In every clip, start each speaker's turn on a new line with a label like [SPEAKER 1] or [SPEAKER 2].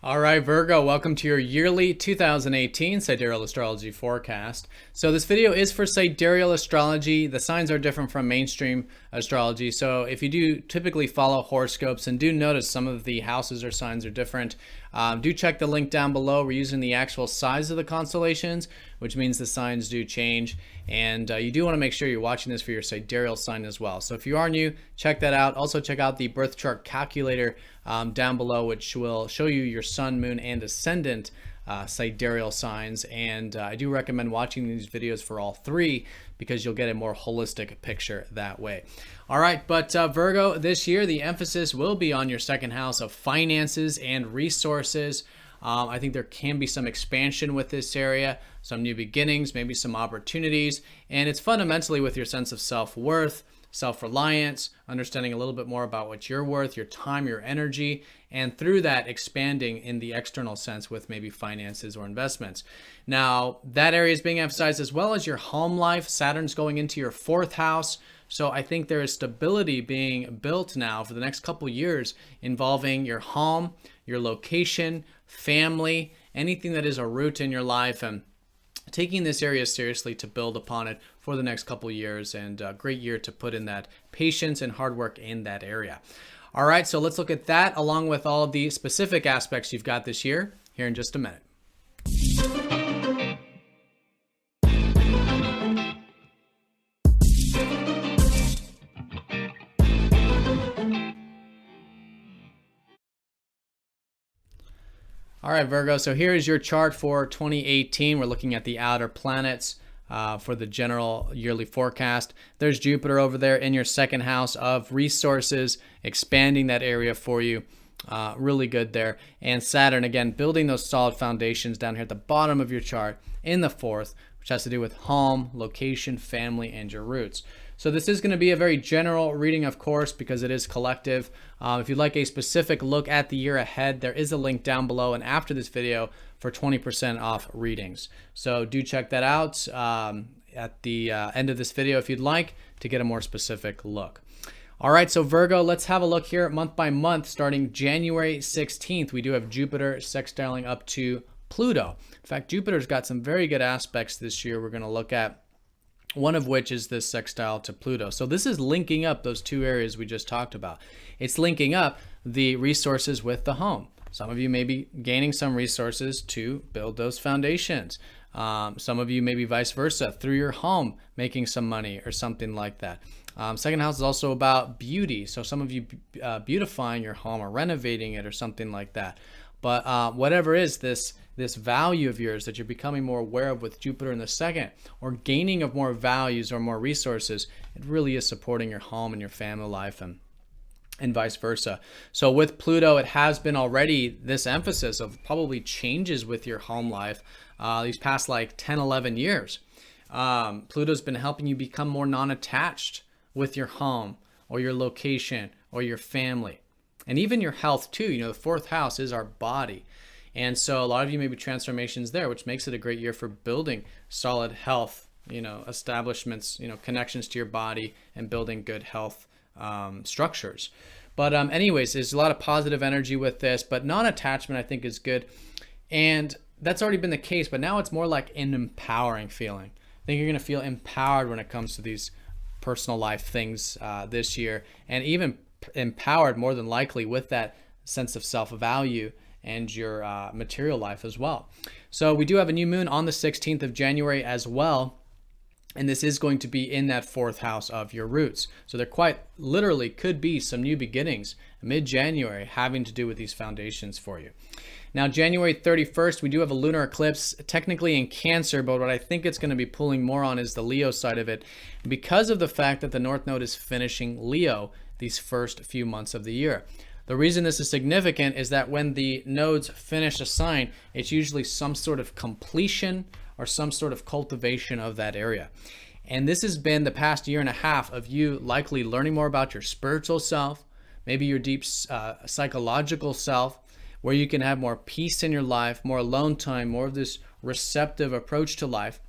[SPEAKER 1] All right, Virgo, welcome to your yearly 2018 Sidereal Astrology forecast. So this video is for Sidereal Astrology. The signs are different from mainstream astrology. So if you do typically follow horoscopes and do notice some of the houses or signs are different, do check the link down below. We're using the actual size of the constellations, which means the signs do change. And you do want to make sure you're watching this for your sidereal sign as well. So if you are new, check that out. Also check out the birth chart calculator down below, which will show you your sun, moon, and ascendant sidereal signs. And I do recommend watching these videos for all three because you'll get a more holistic picture that way. All right, but Virgo, this year the emphasis will be on your second house of finances and resources. I think there can be some expansion with this area, some new beginnings, maybe some opportunities, and it's fundamentally with your sense of self-worth, self-reliance, understanding a little bit more about what you're worth, your time, your energy, and through that expanding in the external sense with maybe finances or investments. Now, that area is being emphasized as well as your home life. Saturn's going into your fourth house. So I think there is stability being built now for the next couple years involving your home, your location, family, anything that is a root in your life, and taking this area seriously to build upon it for the next couple years, and a great year to put in that patience and hard work in that area. All right, so let's look at that along with all of the specific aspects you've got this year here in just a minute. All right, Virgo, so here is your chart for 2018. We're looking at the outer planets for the general yearly forecast. There's Jupiter over there in your second house of resources, expanding that area for you. Really good there. And Saturn, again, building those solid foundations down here at the bottom of your chart in the fourth, which has to do with home, location, family, and your roots. So this is going to be a very general reading, of course, because it is collective. If you'd like a specific look at the year ahead, there is a link down below and after this video for 20% off readings. So do check that out at the end of this video if you'd like to get a more specific look. All right, so Virgo, let's have a look here month by month. Starting January 16th, we do have Jupiter sextiling up to Pluto. In fact, Jupiter's got some very good aspects this year we're going to look at, one of which is this sextile to Pluto. So this is linking up those two areas we just talked about. It's linking up the resources with the home. Some of you may be gaining some resources to build those foundations. Some of you may be vice versa, through your home, making some money or something like that. Second house is also about beauty. So some of you beautifying your home or renovating it or something like that. But whatever is this value of yours that you're becoming more aware of with Jupiter in the second, or gaining of more values or more resources, it really is supporting your home and your family life and vice versa. So with Pluto, it has been already this emphasis of probably changes with your home life these past like 10, 11 years. Pluto's been helping you become more non-attached with your home or your location or your family. And even your health too. You know, the fourth house is our body. And so a lot of you may be transformations there, which makes it a great year for building solid health, you know, establishments, you know, connections to your body and building good health structures. But anyways, there's a lot of positive energy with this, but non-attachment I think is good. And that's already been the case, but now it's more like an empowering feeling. I think you're going to feel empowered when it comes to these personal life things this year, and even empowered more than likely with that sense of self-value and your material life as well. So we do have a new moon on the 16th of January as well, and this is going to be in that fourth house of your roots. So there quite literally could be some new beginnings mid-January having to do with these foundations for you. Now, January 31st, we do have a lunar eclipse, technically in Cancer, but what I think it's going to be pulling more on is the Leo side of it, because of the fact that the North Node is finishing Leo these first few months of the year. The reason this is significant is that when the nodes finish a sign, it's usually some sort of completion or some sort of cultivation of that area. And this has been the past year and a half of you likely learning more about your spiritual self, maybe your deep psychological self, where you can have more peace in your life, more alone time, more of this receptive approach to life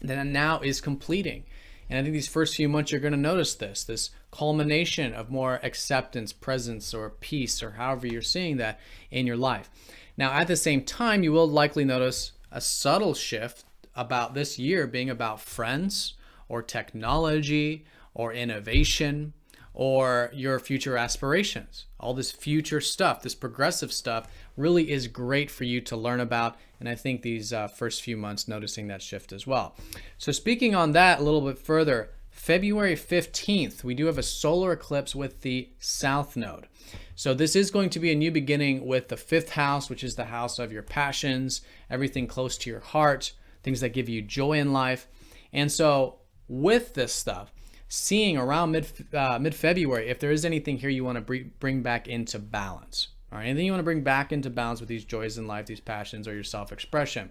[SPEAKER 1] that now is completing. And I think these first few months, you're going to notice this culmination of more acceptance, presence, or peace, or however you're seeing that in your life. Now, at the same time, you will likely notice a subtle shift about this year being about friends or technology or innovation or your future aspirations. All this future stuff, this progressive stuff, really is great for you to learn about. And I think these first few months, noticing that shift as well. So speaking on that a little bit further, February 15th, we do have a solar eclipse with the South Node. So this is going to be a new beginning with the 5th house, which is the house of your passions, everything close to your heart, things that give you joy in life. And so with this stuff, seeing around mid-February, if there is anything here you want to bring back into balance. All right, anything you want to bring back into balance with these joys in life, these passions, or your self-expression.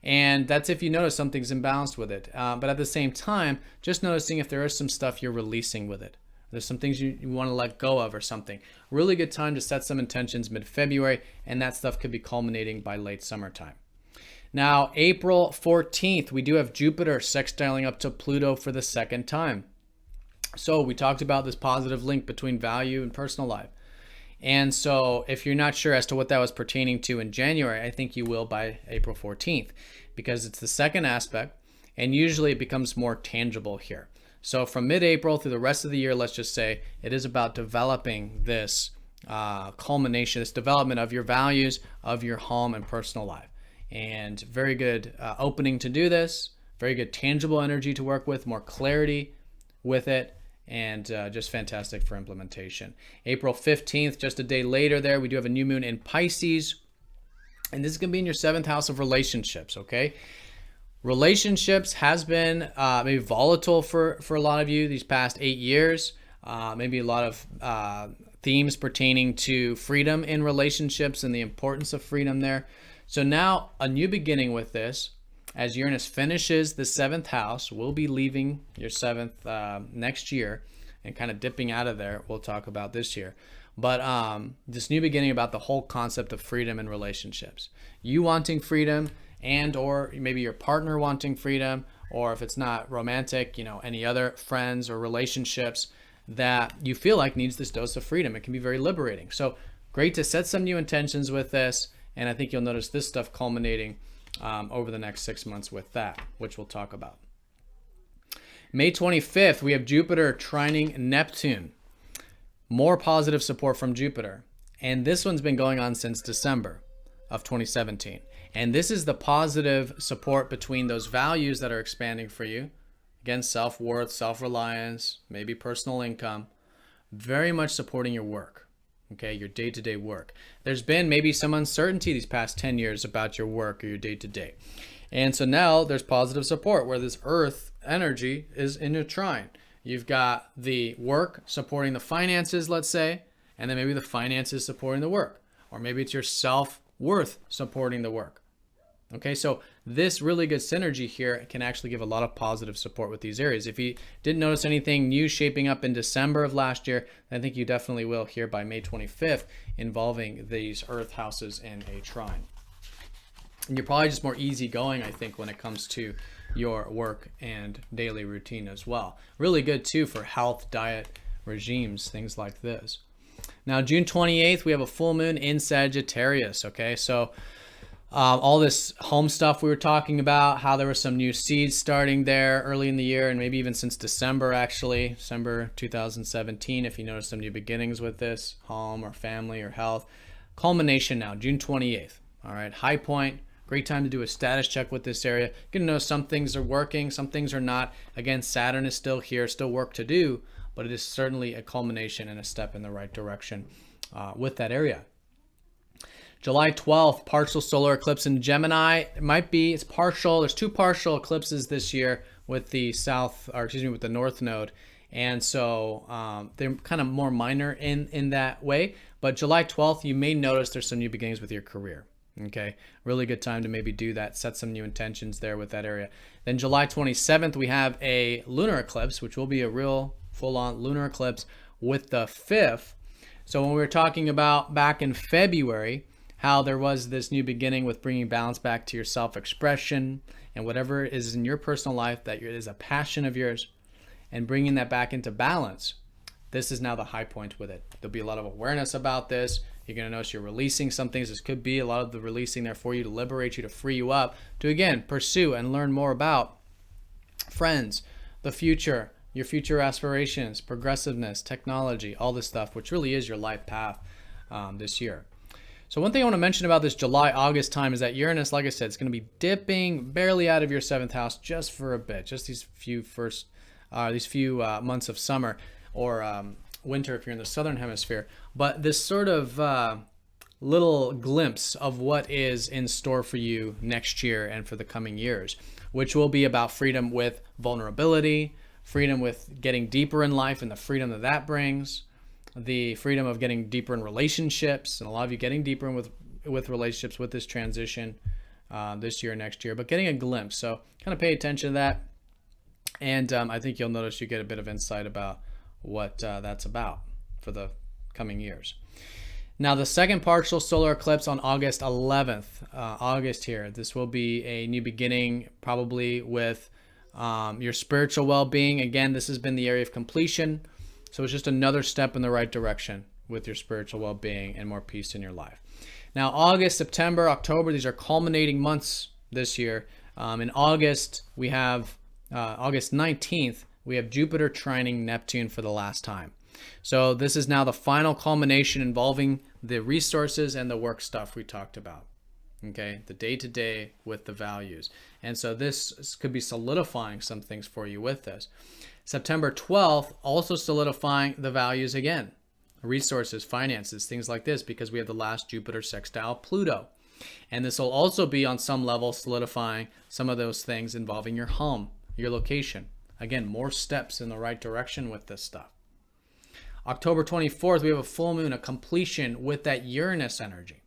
[SPEAKER 1] And that's if you notice something's imbalanced with it. But at the same time, just noticing if there is some stuff you're releasing with it. There's some things you want to let go of or something. Really good time to set some intentions mid-February, and that stuff could be culminating by late summertime. Now, April 14th, we do have Jupiter sextiling up to Pluto for the second time. So we talked about this positive link between value and personal life. And so if you're not sure as to what that was pertaining to in January, I think you will by April 14th, because it's the second aspect, and usually it becomes more tangible here. So from mid-April through the rest of the year, let's just say it is about developing this culmination, this development of your values, of your home and personal life. And very good opening to do this, very good tangible energy to work with, more clarity with it, and just fantastic for implementation. April 15th, just a day later there, we do have a new moon in Pisces, and this is going to be in your 7th house of relationships, okay? Relationships has been maybe volatile for a lot of you these past 8 years, maybe a lot of themes pertaining to freedom in relationships and the importance of freedom there. So now a new beginning with this, as Uranus finishes the 7th house, we'll be leaving your 7th next year and kind of dipping out of there. We'll talk about this year. But this new beginning about the whole concept of freedom in relationships. You wanting freedom, and or maybe your partner wanting freedom, or if it's not romantic, any other friends or relationships that you feel like needs this dose of freedom. It can be very liberating. So great to set some new intentions with this. And I think you'll notice this stuff culminating over the next 6 months with that, which we'll talk about. May 25th, we have Jupiter trining Neptune. More positive support from Jupiter. And this one's been going on since December of 2017. And this is the positive support between those values that are expanding for you. Again, self-worth, self-reliance, maybe personal income. Very much supporting your work. Okay, your day-to-day work. There's been maybe some uncertainty these past 10 years about your work or your day-to-day. And so now there's positive support where this earth energy is in a trine. You've got the work supporting the finances, let's say, and then maybe the finances supporting the work. Or maybe it's your self-worth supporting the work. Okay, so this really good synergy here can actually give a lot of positive support with these areas. If you didn't notice anything new shaping up in December of last year, I think you definitely will here by May 25th involving these earth houses in a trine. And you're probably just more easygoing, I think, when it comes to your work and daily routine as well. Really good too for health, diet, regimes, things like this. Now, June 28th, we have a full moon in Sagittarius, okay? So all this home stuff we were talking about, how there were some new seeds starting there early in the year, and maybe even since December, actually, December 2017, if you notice some new beginnings with this, home or family or health. Culmination now, June 28th. All right, high point, great time to do a status check with this area. You're going to know some things are working, some things are not. Again, Saturn is still here, still work to do, but it is certainly a culmination and a step in the right direction with that area. July 12th, partial solar eclipse in Gemini. It's partial. There's 2 partial eclipses this year with the with the North Node. And so they're kind of more minor in that way. But July 12th, you may notice there's some new beginnings with your career. Okay, really good time to maybe do that, set some new intentions there with that area. Then July 27th, we have a lunar eclipse, which will be a real full-on lunar eclipse with the 5th. So when we were talking about back in February, how there was this new beginning with bringing balance back to your self-expression and whatever is in your personal life that is a passion of yours, and bringing that back into balance. This is now the high point with it. There'll be a lot of awareness about this. You're going to notice you're releasing some things. This could be a lot of the releasing there for you to liberate you, to free you up, to again pursue and learn more about friends, the future, your future aspirations, progressiveness, technology, all this stuff, which really is your life path this year. So one thing I want to mention about this July-August time is that Uranus, like I said, it's going to be dipping barely out of your 7th house just for a bit, just these few months of summer or winter if you're in the southern hemisphere. But this sort of little glimpse of what is in store for you next year and for the coming years, which will be about freedom with vulnerability, freedom with getting deeper in life and the freedom that that brings, the freedom of getting deeper in relationships, and a lot of you getting deeper in with relationships with this transition this year, next year, but getting a glimpse. So kind of pay attention to that. And I think you'll notice you get a bit of insight about what that's about for the coming years. Now, the second partial solar eclipse on August 11th, August here, this will be a new beginning, probably with your spiritual well-being. Again, this has been the area of completion. So it's just another step in the right direction with your spiritual well-being and more peace in your life. Now, August, September, October, these are culminating months this year. In August, we have August 19th, we have Jupiter trining Neptune for the last time. So this is now the final culmination involving the resources and the work stuff we talked about. Okay, the day-to-day with the values. And so this could be solidifying some things for you with this. September 12th, also solidifying the values again. Resources, finances, things like this, because we have the last Jupiter sextile Pluto. And this will also be on some level solidifying some of those things involving your home, your location. Again, more steps in the right direction with this stuff. October 24th, we have a full moon, a completion with that Uranus energy.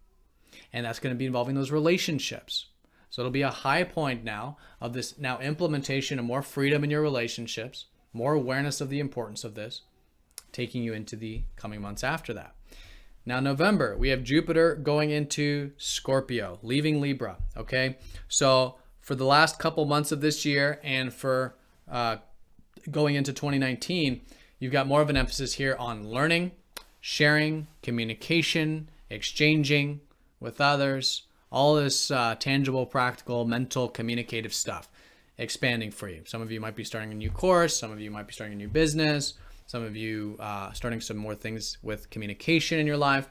[SPEAKER 1] And that's going to be involving those relationships. So it'll be a high point now of this now implementation of more freedom in your relationships, more awareness of the importance of this, taking you into the coming months after that. Now, November, we have Jupiter going into Scorpio, leaving Libra, okay? So for the last couple months of this year and for going into 2019, you've got more of an emphasis here on learning, sharing, communication, exchanging with others, all this tangible, practical, mental, communicative stuff expanding for you. Some of you might be starting a new course. Some of you might be starting a new business. Some of you starting some more things with communication in your life.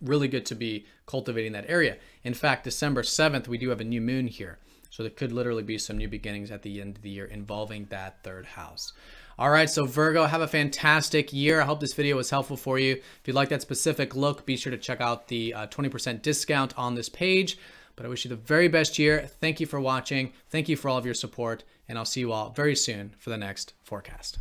[SPEAKER 1] Really good to be cultivating that area. In fact, December 7th, we do have a new moon here. So there could literally be some new beginnings at the end of the year involving that third house. All right, so Virgo, have a fantastic year. I hope this video was helpful for you. If you'd like that specific look, be sure to check out the 20% discount on this page. But I wish you the very best year. Thank you for watching. Thank you for all of your support. And I'll see you all very soon for the next forecast.